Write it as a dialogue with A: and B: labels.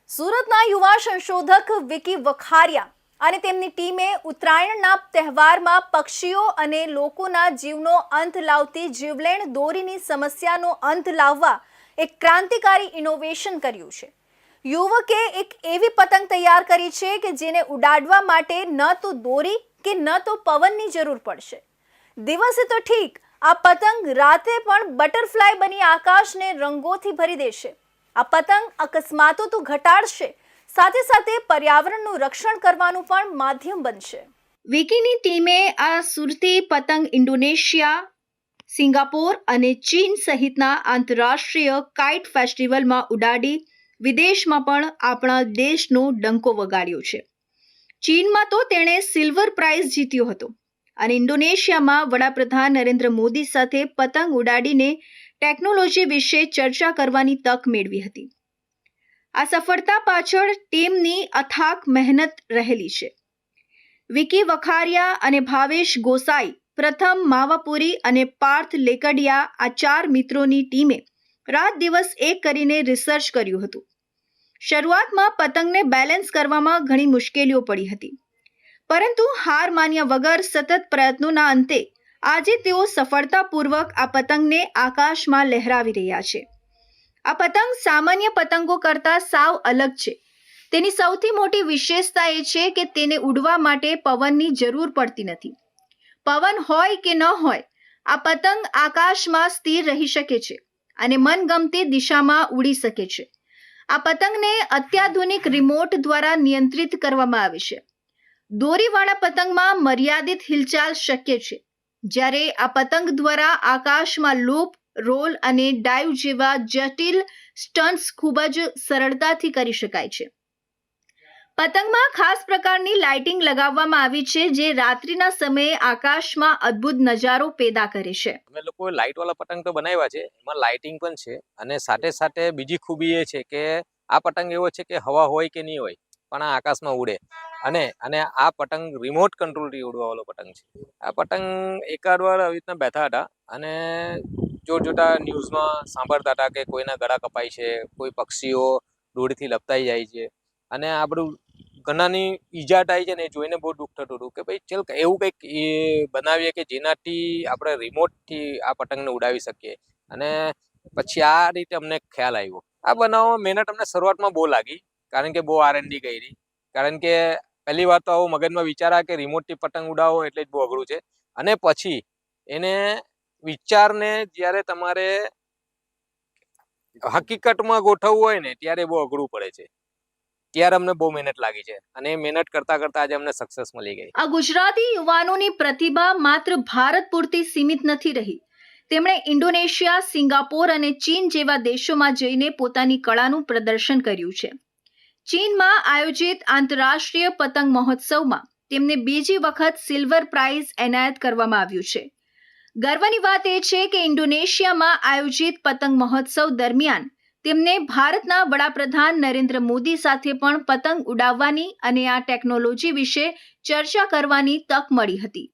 A: સુરતના યુવા સંશોધક વિકી વખારિયા અને તેમની ટીમે ઉત્તરાયણના તહેવારમાં પક્ષીઓ અને લોકોના જીવનો અંત લાવતી જીવલેણ દોરીની સમસ્યાનો અંત લાવવા એક ક્રાંતિકારી ઇનોવેશન કર્યું છે। યુવકે એક એવી પતંગ તૈયાર કરી છે કે જેને ઉડાડવા માટે ન તો દોરી કે ન તો પવનની જરૂર પડશે। દિવસે તો ઠીક, આ પતંગ રાતે પણ બટરફ્લાય બની આકાશને રંગોથી ભરી દેશે। આ પતંગ અકસ્માતો તો ઘટાડશે, સાથે સાથે પર્યાવરણનું રક્ષણ કરવાનું પણ માધ્યમ બનશે। વિકીની ટીમે આ સુરતી પતંગ ઇન્ડોનેશિયા, સિંગાપોર અને ચીન સહિતના આંતરરાષ્ટ્રીય કાઇટ ફેસ્ટિવલમાં ઉડાડી વિદેશમાં પણ આપણા દેશનો ડંકો વગાડ્યો છે। ચીનમાં તો તેણે સિલ્વર પ્રાઇઝ જીત્યો હતો અને ઇન્ડોનેશિયામાં વડાપ્રધાન નરેન્દ્ર મોદી સાથે પતંગ ઉડાડીને ટેકનોલોજી વિશે ચર્ચા કરવાની તક મેળવી હતી। આ સફળતા પાછળ ટીમની અથાક મહેનત રહેલી છે। વિકી વખારિયા અને ભાવેશ ગોસાઈ, પ્રથમ માવાપુરી અને પાર્થ લેકડિયા, આ 4 મિત્રોની ટીમે રાત દિવસ એક કરીને રિસર્ચ કર્યું હતું। શરૂઆતમાં પતંગને બેલેન્સ કરવામાં ઘણી મુશ્કેલીઓ પડી હતી, પરંતુ હાર માન્યા વગર સતત પ્રયત્નોના અંતે આજે તેઓ સફળતાપૂર્વક આ પતંગને આકાશમાં લહેરાવી રહ્યા છે। આ પતંગ સામાન્ય પતંગો કરતાં સાવ અલગ છે। તેની સૌથી મોટી વિશેષતા એ છે કે તેને ઉડવા માટે પવનની જરૂર પડતી નથી। પવન હોય કે ન હોય, આ પતંગ આકાશમાં સ્થિર રહી શકે છે અને મનગમતી દિશામાં ઉડી શકે છે। આ પતંગને અત્યાધુનિક રિમોટ દ્વારા નિયંત્રિત કરવામાં આવે છે। દોરીવાળા પતંગમાં મર્યાદિત હિલચાલ શક્ય છે, જ્યારે આ પતંગ દ્વારા આકાશમાં લૂપ, રોલ અને ડાઇવ જેવા જટિલ સ્ટન્ટ્સ ખૂબ જ સરળતાથી કરી શકાય છે। પતંગમાં ખાસ પ્રકારની લાઇટિંગ લગાવવામાં આવી છે, જે રાત્રિના સમયે આકાશમાં અદ્ભુત નજારો પેદા કરે છે।
B: અમે લોકો લાઇટ વાળા પતંગ તો બનાવ્યા છે, એમાં લાઇટિંગ પણ છે અને સાથે સાથે બીજી ખૂબી એ છે કે આ પતંગ એવો છે કે હવા હોય કે નહીં હોય પણ આ આકાશમાં ઉડે અને આ પતંગ રિમોટ કંટ્રોલથી ઉડવા વાળો પતંગ છે। આ પતંગ એકાદ વાર આવી રીતના બેઠા હતા અને જોતા ન્યૂઝમાં સાંભળતા હતા કે કોઈના ગળા કપાય છે, કોઈ પક્ષીઓ દૂરથી લપટાઈ જાય છે અને આ બધું ઘણાની ઈજા થાય છે ને, એ જોઈને બહુ દુઃખ થતું હતું કે ભાઈ ચલ એવું કંઈક બનાવીએ કે જેનાથી આપણે રિમોટથી આ પતંગને ઉડાવી શકીએ। અને પછી આ રીતે અમને ખ્યાલ આવ્યો। આ બનાવવામાં મહેનત અમને શરૂઆતમાં બહુ લાગી, કારણ કે બહુ R&D કરી, કારણ કે પહેલી વાર તો આવો મગજમાં વિચાર આવે કે રિમોટથી પતંગ ઉડાવો એટલે જ બહુ અઘરું છે અને પછી એને વિચારને જ્યારે તમારે હકીકતમાં ગોઠવવું હોય ને ત્યારે બહુ અઘરું પડે છે। ત્યારે અમને બહુ મહેનત લાગી છે અને મહેનત કરતા કરતા આજે અમને સક્સેસ મળી ગઈ।
A: આ ગુજરાતી યુવાનોની પ્રતિભા માત્ર ભારત પૂરતી સીમિત નથી રહી। તેમણે ઇન્ડોનેશિયા, સિંગાપોર અને ચીન જેવા દેશોમાં જઈને પોતાની કળાનું પ્રદર્શન કર્યું છે। ચીનમાં આયોજિત આંતરરાષ્ટ્રીય પતંગ મહોત્સવમાં તેમને બીજી વખત સિલ્વર પ્રાઇઝ એનાયત કરવામાં આવ્યું છે। ગર્વની વાત એ છે કે ઇન્ડોનેશિયામાં આયોજિત પતંગ મહોત્સવ દરમિયાન તેમને ભારતના વડાપ્રધાન નરેન્દ્ર મોદી સાથે પણ પતંગ ઉડાવવાની અને આ ટેકનોલોજી વિશે ચર્ચા કરવાની તક મળી હતી।